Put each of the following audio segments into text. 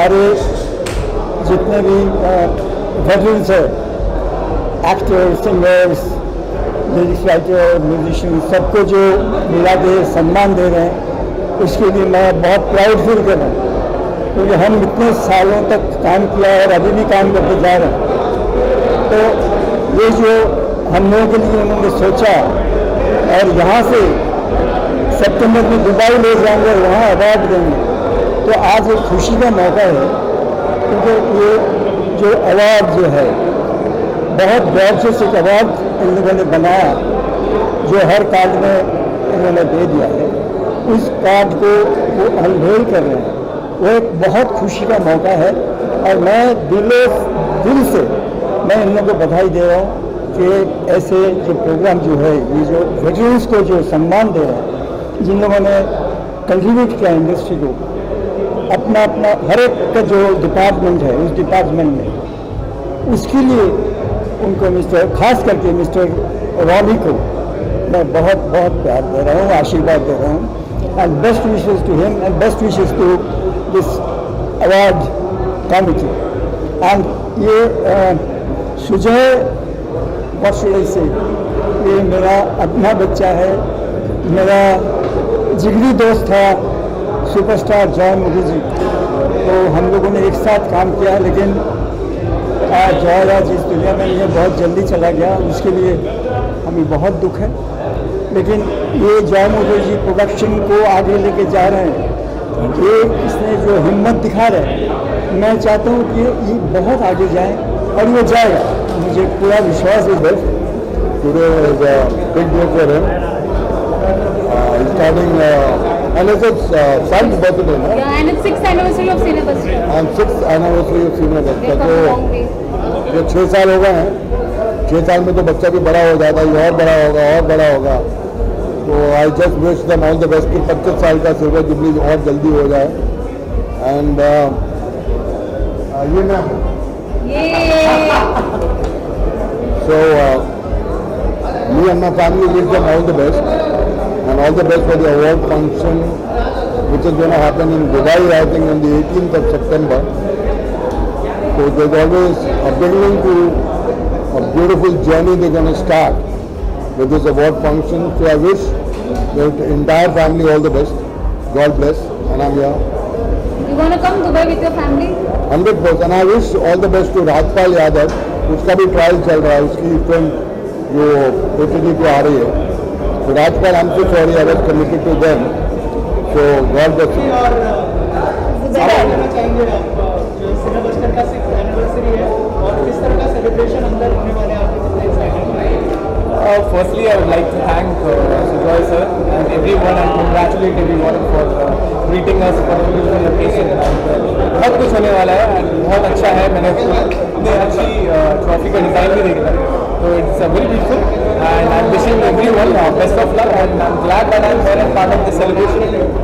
हमारे जितने भी वेटरन्स है, actor, singers, lyrics writer, musician, सबको जो मिला के सम्मान दे रहे हैं, उसके लिए मैं बहुत प्राउड फील कर रहा हूँ, क्योंकि हम इतने सालों तक काम किया और अभी भी काम करते जा रहे हैं। तो ये जो हम लोगों के लिए उन्होंने सोचा, और यहाँ से सितंबर में दुबई ले जाएंगे, वहाँ अवार्ड देंगे, तो आज एक खुशी का मौका है, क्योंकि ये जो अवार्ड जो है बहुत गौर से एक अवार्ड इन लोगों ने बनाया, जो हर कार्ड में इन्होंने दे दिया है, उस कार्ड को वो अनवेल कर रहे हैं। वो एक बहुत खुशी का मौका है, और मैं दिल से मैं इन लोगों को बधाई दे रहा हूँ कि ऐसे जो प्रोग्राम जो है, ये जो वेटरन्स को जो सम्मान दे रहे हैं, जिन लोगों ने कंट्रीब्यूट किया इंडस्ट्री को, अपना अपना हर एक का जो डिपार्टमेंट है, उस डिपार्टमेंट में, उसके लिए उनको खास करके मिस्टर रॉनी को मैं बहुत बहुत प्यार दे रहा हूँ, आशीर्वाद दे रहा हूँ, and best wishes to him and best wishes to this award committee. And ये सुजय, व्हाट शुड आई से, ये मेरा अपना बच्चा है, मेरा जिगरी दोस्त था सुपरस्टार जॉय मुखर्जी, तो हम लोगों ने एक साथ काम किया, लेकिन जॉय आज इस दुनिया में ये बहुत जल्दी चला गया, उसके लिए हमें बहुत दुख है। लेकिन ये जॉय मुखर्जी प्रोडक्शन को आगे लेके जा रहे हैं, ये इसने जो हिम्मत दिखा रहे हैं, मैं चाहता हूँ कि ये बहुत आगे जाए, और ये जाएगा, मुझे पूरा विश्वास है। बस Today is a big day for him. He's starting, and it's his son's birthday, no? Yeah, and it's 6th anniversary of Cinebusters. And 6th anniversary of Cinebusters. They've come a long way. ये 6 साल हो गए हैं, 6 साल में तो बच्चा भी बड़ा हो जाता है, और बड़ा होगा और बड़ा होगा। तो I just wish them all the best कि 25 साल का सिल्वर जुबली और जल्दी हो जाए। एंड ये ना so me and my family wish them all the best, and all the best for the award function which is going to happen in Dubai, I think on the 18th of September. So there's always a beginning to a beautiful journey they're going to start with this award function. So I wish the entire family all the best. God bless, and I'm here. You want to come Dubai with your family? 100%. And I wish all the best to Rajpal Yadav. उसका भी trial चल रहा है, उसकी film जो OTT पे आ रही है। तो Rajpal, I am so sorry, I was committed to them, so God bless you. जो सिनेबस्टर का 6th एनिवर्सरी है, और किस तरह का सेलिब्रेशन अंदर होने वाले हैं, आपको कितना एक्साइटेड है? Firstly, I would like to thank Sujoy sir and everyone, and congratulate everyone for greeting us for the beautiful occasion. बहुत कुछ होने वाला है, and बहुत अच्छा है। मैंने इतनी अच्छी ट्रॉफी का डिज़ाइन भी देखा है, तो it's very beautiful, and I'm wishing everyone best of luck, and I'm glad that I'm here and part of the celebration.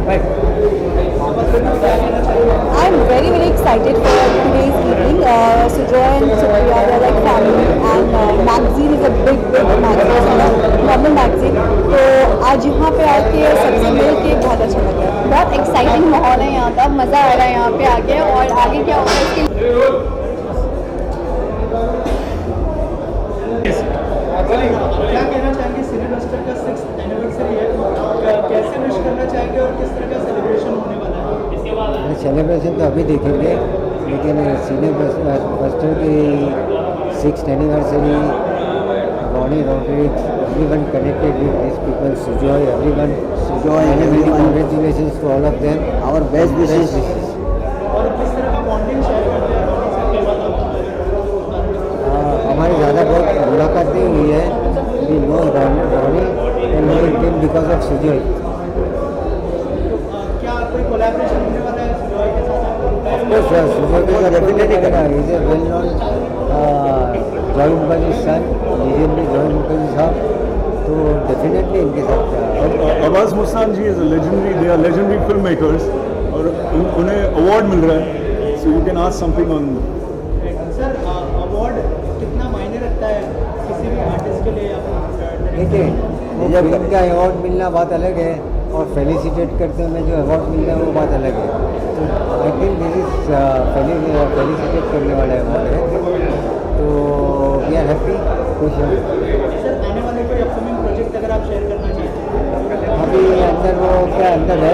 Right. I'm very excited for today's evening. Sujoy and Supriya, they're like family, and magazine is a big magazine, normal magazine. तो आज यहाँ पे आके सबसे मिल के बहुत अच्छा लगा। बहुत एक्साइटिंग माहौल है यहाँ का, मज़ा आ रहा है यहाँ पे आके, और आगे क्या होगा इसके क्या कहना चाहेंगे? सिनेबस्टर का 6th एनिवर्सरी है, कैसे विश करना चाहेंगे और किस तरह का सेलिब्रेशन होने वाला है? सेलिब्रेशन तो अभी देखेंगे, लेकिन सिनेबस्टर की 6th anniversary, Ronnie Rodrigues, everyone connected with these people, Sujoy, everyone, and many congratulations to all of them. Our best wishes. और किस तरह का बॉन्डिंग शेयर करते हैं रॉनी साहब के बाद? हमारी ज़्यादा बहुत मुलाकात नहीं हुई है, we know Ronnie and know him because of Sujoy. क्या कोई कोलैबोरेशन होने वाला है सुजॉय के साथ? Of course, Sujoy के साथ definitely करेगा, he is a well known Joy Mukherjee son, legendary Joy Mukherjee साहब, तो डेफिनेटली इनके साथ। Abbas Mustan ji is legendary, they are legendary film makers, और उन्हें अवार्ड मिल रहा है, so you can ask something on. Sir, award कितना मायने रखता है किसी भी आर्टिस्ट के लिए? देखिए, जब इनका अवार्ड मिलना बात अलग है, और फेलिसिटेट करते हुए जो अवार्ड मिलता है वो बात अलग है। तो I think this is felicitate करने वाला अवार्ड है, तो वी आर हैप्पी, खुश हैं। सर आने वाले कोई अपकमिंग प्रोजेक्ट अगर आप शेयर करना चाहिए? अभी अंदर वो क्या अंदर है,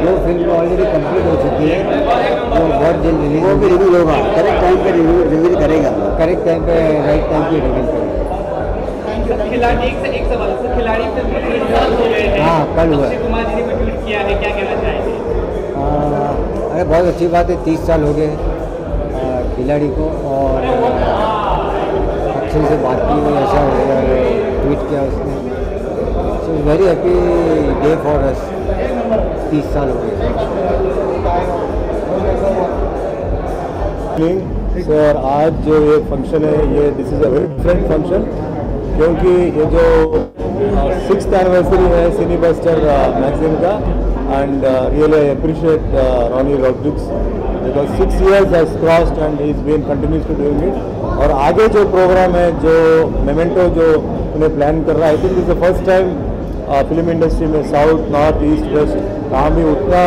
जो फिल्म ऑलरेडी कंप्लीट हो चुकी है वो बहुत जल्द रिलीज, वो भी रिवील होगा, करेक्ट टाइम पे रिवील करेगा, करेक्ट टाइम पे राइट टाइम पे रिवील करेगा। खिलाड़ी एक सवाल सर, खिलाड़ी फिल्म को 30 साल हो गए हैं। हाँ, कल हुआ। अक्षय कुमार जी ने भी ट्वीट किया है, क्या कहना चाहेंगे? अरे बहुत अच्छी बात है, 30 साल हो गए खिलाड़ी को, और अक्षय से बात की हुई, ऐसा ट्वीट किया उसने। So very happy day for us, 30 साल हो गए। सर आज जो ये फंक्शन है, ये this is a very different function, क्योंकि ये जो 6th एनिवर्सरी है सिनी बस्टर मैगजीन का, and really I appreciate Ronnie Rodrigues because 6 years has crossed and he is been continuous to doing it. और आगे जो प्रोग्राम है, जो मेमेंटो जो उन्हें प्लान कर रहा है, I think is the first time film industry में साउथ नॉर्थ ईस्ट वेस्ट कहाँ भी उतना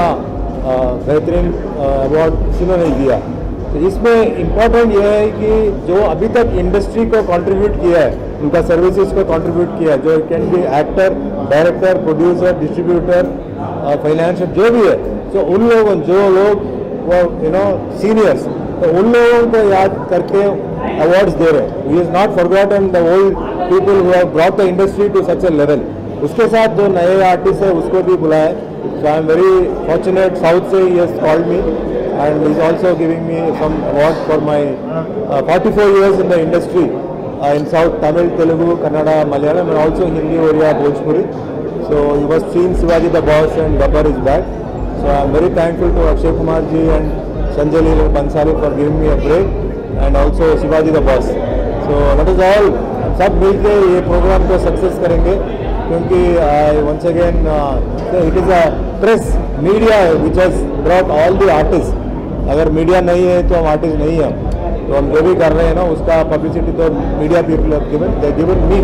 बेहतरीन अवार्ड किसी ने नहीं दिया। तो इसमें इम्पोर्टेंट यह है कि जो अभी तक इंडस्ट्री को कंट्रीब्यूट किया है, उनका सर्विसेज को कंट्रीब्यूट किया है, जो can be actor, director, producer, distributor, financial, जो भी है, तो उन लोगों, जो लोग वो सीनियर्स, तो उन लोगों को याद करके अवार्ड्स दे रहे हैं। He is not forgotten the old people who have brought the industry to such a level. उसके साथ जो नए आर्टिस्ट है उसको भी बुलाए। So I am very fortunate, south से ही has called me and is also giving me some award for my 44 years in the industry in South, Tamil, Telugu, Kannada, Malayalam, and also Hindi, Oriya, Bhojpuri. So you must seen Shivaji the Boss and Gabbar is back. So I am very thankful to Akshay Kumar ji and Sanjay Leela Bhansali for giving me a break, and also Shivaji the Boss. So let us all सब मिलके ये programme को success करेंगे, क्योंकि once again it is a press media which has brought all the artists. अगर media नहीं है तो हम आर्टिस्ट नहीं हैं, तो हम जो भी कर रहे हैं ना उसका पब्लिसिटी तो media people have given, they given me.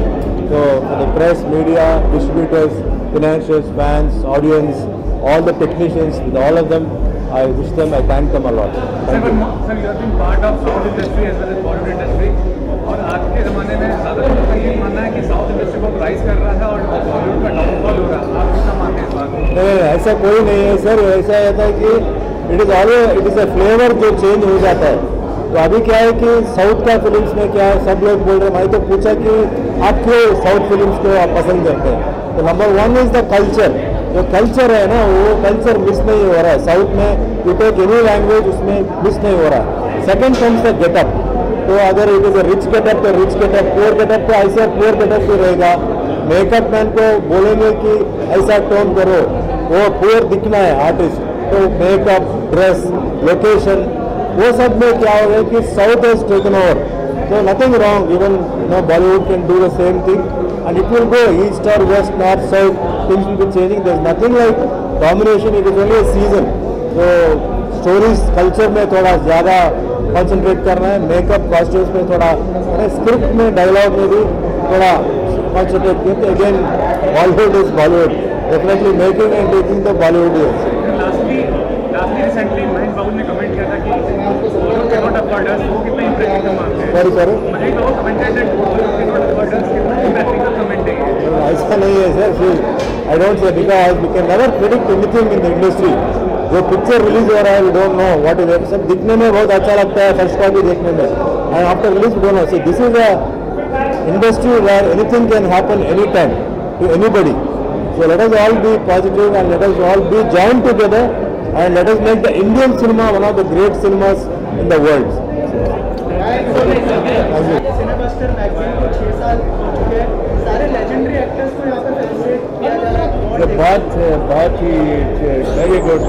तो the press, media, distributors, financiers, fans, audience, all the technicians, with all of them I wish them, I thank them a lot. Sir you have been part of south industry as well as Bollywood industry, और आज के ज़माने में ज़्यादातर का ये मानना है कि साउथ इंडस्ट्री बहुत राइज कर रहा है और बॉलीवुड का डाउनफॉल हो रहा है, आप कितना मानते हैं इस बात को? नहीं, ऐसा कोई नहीं है सर। ऐसा रहता है कि इट इज़ अ फ्लेवर जो चेंज हो जाता है। तो अभी क्या है कि साउथ का फिल्म्स में क्या है, सब लोग बोल रहे हैं, मैं तो पूछा कि आप क्यों साउथ फिल्म्स को आप पसंद करते हैं, तो नंबर 1 इज़ द कल्चर। जो कल्चर है ना, वो कल्चर मिस नहीं हो रहा है साउथ में, यू टेक एनी लैंग्वेज उसमें मिस नहीं हो रहा है। सेकेंड कम्स द गेटअप, तो अगर it is a rich getup तो रिच गेटअप, पुअर गेटअप तो ऐसा पुअर गेटअप तो रहेगा। मेकअप मैन को बोलेंगे कि ऐसा टोन करो, वो पुअर दिखना है आर्टिस्ट, तो मेकअप, ड्रेस, लोकेशन, वो सब में क्या हो गया कि south has taken over. So nothing wrong, even Bollywood can do the same thing and it will go east or west, north, south, things will be changing. There's nothing like domination, it is only a season. So stories, culture में थोड़ा ज़्यादा concentrate करना है, makeup, costumes में थोड़ा, script में, dialogue में भी थोड़ा concentrate किया। तो again, Bollywood is Bollywood, definitely making and taking the Bollywood years. Lastly recently Mahesh Babu ने कमेंट किया था कि Bollywood cannot afford us, वो कितना impractical मानते हैं? Sorry. Mahesh Babu commented that Bollywood cannot afford us, कितना impractical कमेंट है ये? ऐसा नहीं है sir, I don't say, because we can never predict anything in the industry. जो पिक्चर रिलीज हो रहा है, we don't know what is it. सब दिखने में बहुत अच्छा लगता है, फर्स्ट कॉपी देखने में, and after release we don't know. See this is a industry where anything can happen any time to anybody. So let us all be positive and let us all be joined together and let us make the Indian cinema one of the great cinemas in the world. Cinebuster magazine को 6 साल हो चुके हैं, सारे legendary actors को यहाँ पे felicitate किया जा रहा है। बहुत ही very good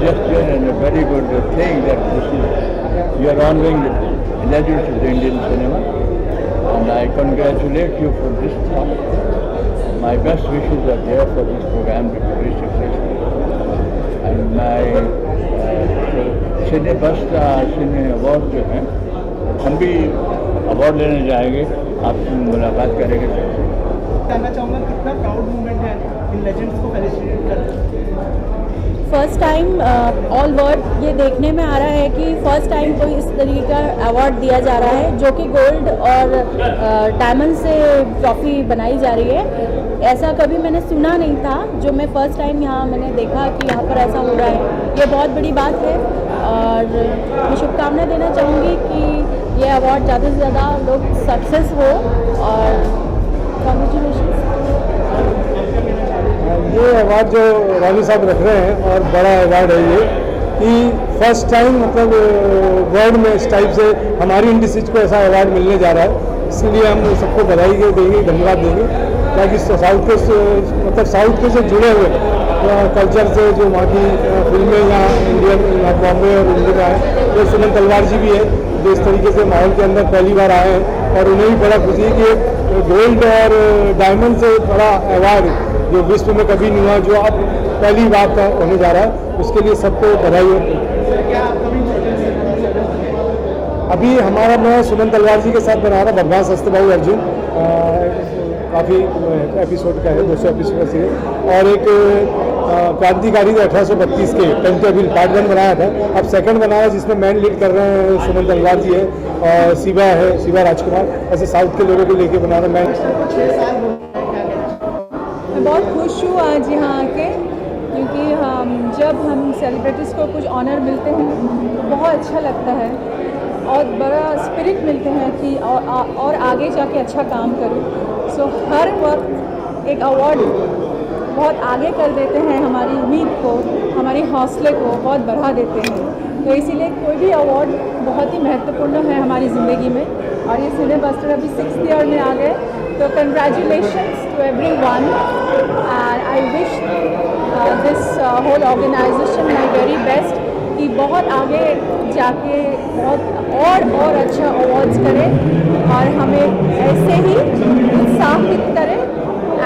gesture and a very good thing that this is you are honoring legends of the Indian cinema, and I congratulate you for this thought. My best wishes are there for this program to be very successful, and my Cinebuster cine award जो है, हम भी award लेने जाएंगे, आपसे मुलाकात करेंगे सबसे। जानना चाहूँगा कितना प्राउड मोमेंट है इन लेजेंड्स को फेलिसिटेट करना। फर्स्ट टाइम ऑल वर्ल्ड ये देखने में आ रहा है कि फर्स्ट टाइम कोई इस तरीके का अवार्ड दिया जा रहा है जो कि गोल्ड और डायमंड से ट्रॉफी बनाई जा रही है। ऐसा कभी मैंने सुना नहीं था, जो मैं फर्स्ट टाइम यहाँ मैंने देखा कि यहाँ पर ऐसा हो रहा है। ये बहुत बड़ी बात है और मैं शुभकामनाएं देना चाहूँगी कि ये अवार्ड ज़्यादा से ज़्यादा लोग सक्सेस हो और कॉन्ग्रेचुलेशन। ये अवार्ड जो रॉनी साहब रख रहे हैं और बड़ा अवार्ड है ये कि फर्स्ट टाइम मतलब वर्ल्ड में इस टाइप से हमारी इंडस्ट्रीज को ऐसा अवार्ड मिलने जा रहा है। इसलिए हम सबको बधाई देंगे, धन्यवाद देंगे, ताकि साउथ के मतलब साउथ के से जुड़े हुए कल्चर से जो वहाँ की फिल्में यहाँ इंडियन बॉम्बे और इंडिया का है, तो सुमन तलवार जी भी है जो इस तरीके से माहौल के अंदर पहली बार आए हैं और उन्हें भी बड़ा खुशी है कि गोल्ड और डायमंड से बड़ा अवार्ड जो विश्व में कभी नहीं हुआ, जो अब पहली बात होने जा रहा है, उसके लिए सबको बधाई हो। अभी हमारा मैं सुमन तलवार जी के साथ बना रहा भगवान सस्तभाऊ अर्जुन, काफ़ी एपिसोड का है, 200 एपिसोड से, और एक क्रांतिकारी 1832 के पेंटाबिल पार्ट 1 बनाया था। अब सेकंड बना है जिसमें मैन लीड कर रहे हैं सुमन तलवार जी है और शिवा राजकुमार, ऐसे साउथ के लोगों को लेके बना रहा मैं बहुत खुश हूँ आज यहाँ आके, क्योंकि जब हम सेलिब्रिटीज़ को कुछ ऑनर मिलते हैं तो बहुत अच्छा लगता है और बड़ा स्पिरिट मिलते हैं कि और आगे जाके अच्छा काम करूँ। सो हर वक्त एक अवार्ड बहुत आगे कर देते हैं, हमारी उम्मीद को, हमारी हौसले को बहुत बढ़ा देते हैं। तो इसीलिए कोई भी अवार्ड बहुत ही महत्वपूर्ण है हमारी ज़िंदगी में, और ये सिने बस्टर अभी 6th ईयर में आ गए, तो congratulations to everyone and I wish this whole organisation my very best कि बहुत आगे जाके बहुत और अच्छा अवार्ड्स करें और हमें ऐसे ही उत्साहित करें।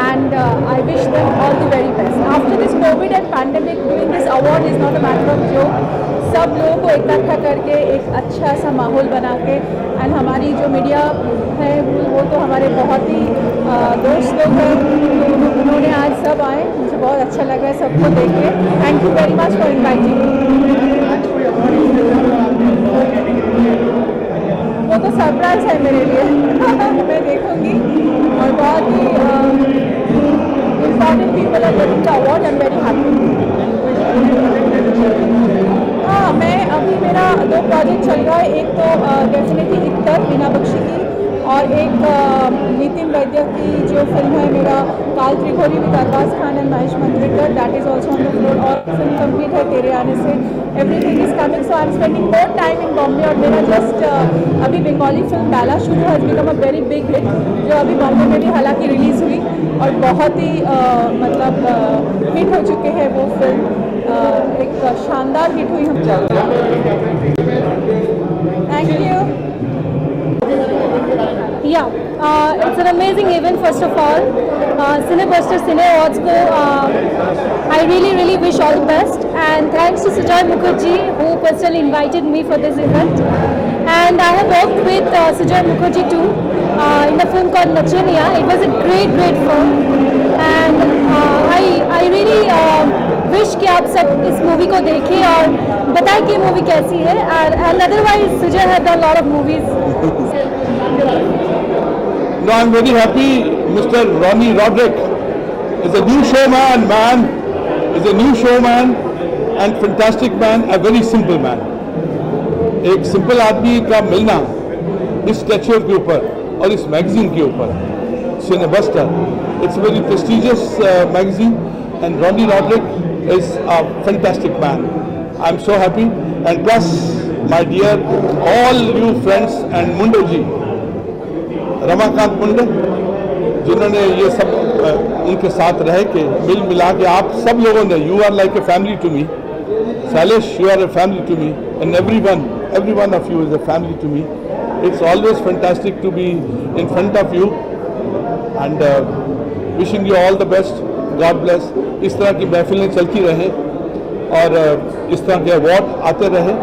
And I wish them all the very best. After this COVID and pandemic, doing this award is not a matter of joke. सब लोगों को इकट्ठा करके एक अच्छा सा माहौल बना के, एंड हमारी जो मीडिया है वो तो हमारे बहुत ही दोस्त लोग हैं, उन्होंने आज सब आए, मुझे बहुत अच्छा लगा है सबको देख के। Thank you very much for inviting. वो तो सरप्राइज है मेरे लिए मैं देखूंगी, और बहुत ही important people are getting the award. I am very happy. हाँ, मैं अभी मेरा 2 प्रोजेक्ट चल रहा है, एक तो डेफिनेटली इत्तर मीना बख्शी की, और एक नितिन वैद्य की जो फिल्म है मेरा Kaal Trikoni with Arbaaz Khan and Mahesh Manjrekar, that is also on the floor, और फिल्म कंप्लीट है तेरे आने से, everything is coming. So I am spending more time in Bombay, और मेरा जस्ट अभी बंगाली फिल्म डाला शुरू has become a very big hit, जो अभी बॉम्बे में भी हालांकि रिलीज़ हुई और बहुत ही मतलब हिट हो चुके हैं वो फिल्म, एक शानदार हिट हुई हम। Thank you. Yeah, it's an amazing event. First of all, Cinebuster Cine Awards ko I really wish all the best, and thanks to Sujoy Mukherjee who personally invited me for this event. And I have worked with Sujoy Mukherjee too in a film called Nachaniya. It was a great film, and I really wish कि आप सब इस movie को देखें और बताएं कि ये मूवी कैसी है, and otherwise Sujoy has done a lot of movies. No, I'm very happy. Mr. Ronnie Roderick is a new showman, man. Is a new showman and fantastic man. A very simple man. एक simple आदमी का मिलना इस स्टैच्यूर के ऊपर और इस magazine के ऊपर, Cinebuster, it's very prestigious magazine, and Ronnie Rodrick is a fantastic man. I am so happy, and plus my dear all you friends and Munde ji, Ramakant Munde, जिन्होंने ये सब उनके साथ रह के मिल मिला के आप सब लोगों ने, you are like a family to me. Salish, you are a family to me, and every one of you is a family to me. It's always fantastic to be in front of you, and wishing you all the best. God bless. इस तरह की महफिलें चलती रहें और इस तरह के award आते रहे,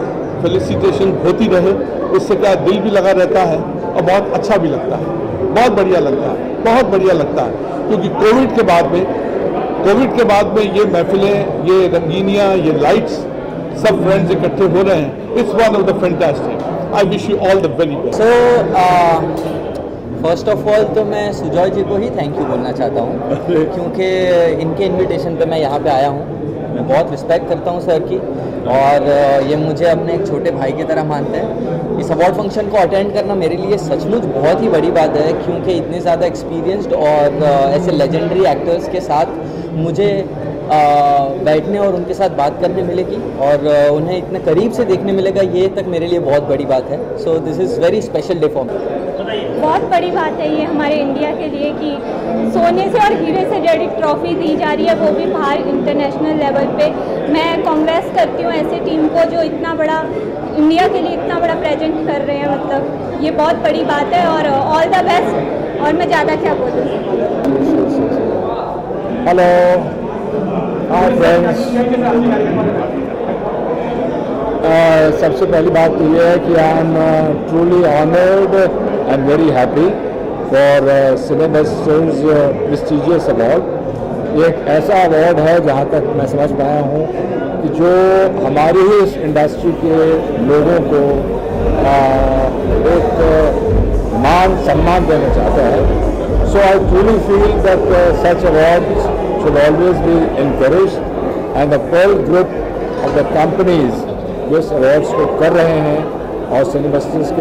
फेलिसिटेशन होती रहे, उससे क्या दिल भी लगा रहता है और बहुत अच्छा भी लगता है, बहुत बढ़िया लगता है, बहुत बढ़िया लगता है. क्योंकि कोविड के बाद में ये महफिलें, ये रंगीनियाँ, ये लाइट्स, सब फ्रेंड्स इकट्ठे हो रहे हैं. It's one of the fantastic. I wish you all the very best. So first of all तो मैं सुजॉय जी को ही थैंक यू बोलना चाहता हूँ, क्योंकि इनके इनविटेशन पे मैं यहाँ पे आया हूँ. मैं बहुत रिस्पेक्ट करता हूँ सर की, और ये मुझे अपने एक छोटे भाई की तरह मानते हैं. इस अवार्ड फंक्शन को अटेंड करना मेरे लिए सचमुच बहुत ही बड़ी बात है, क्योंकि इतने ज़्यादा एक्सपीरियंस्ड और ऐसे लेजेंडरी एक्टर्स के साथ मुझे बैठने और उनके साथ बात करने मिलेगी और उन्हें इतने करीब से देखने मिलेगा, ये तक मेरे लिए बहुत बड़ी बात है. So this is very special day for me. बहुत बड़ी बात है ये हमारे इंडिया के लिए कि सोने से और हीरे से जड़ी ट्रॉफी दी जा रही है, वो भी बाहर इंटरनेशनल लेवल पे. मैं कांग्रेस करती हूँ ऐसे टीम को जो इतना बड़ा इंडिया के लिए इतना बड़ा प्रेजेंट कर रहे हैं. मतलब ये बहुत बड़ी बात है और ऑल द बेस्ट. और मैं ज़्यादा क्या बोलूँ. Hello, hi friends. सबसे पहली बात तो ये है कि I am truly honoured and very happy for Cinebuster's prestigious award. ये एक ऐसा अवार्ड है जहाँ तक मैं समझ पाया हूँ कि जो हमारी ही इस इंडस्ट्री के लोगों को एक मान सम्मान देना चाहता है. So I truly feel that such awards should always be encouraged, and the Pearl Group of the companies जो इस अवार्ड्स को कर रहे हैं और सिनेबस्टर्स के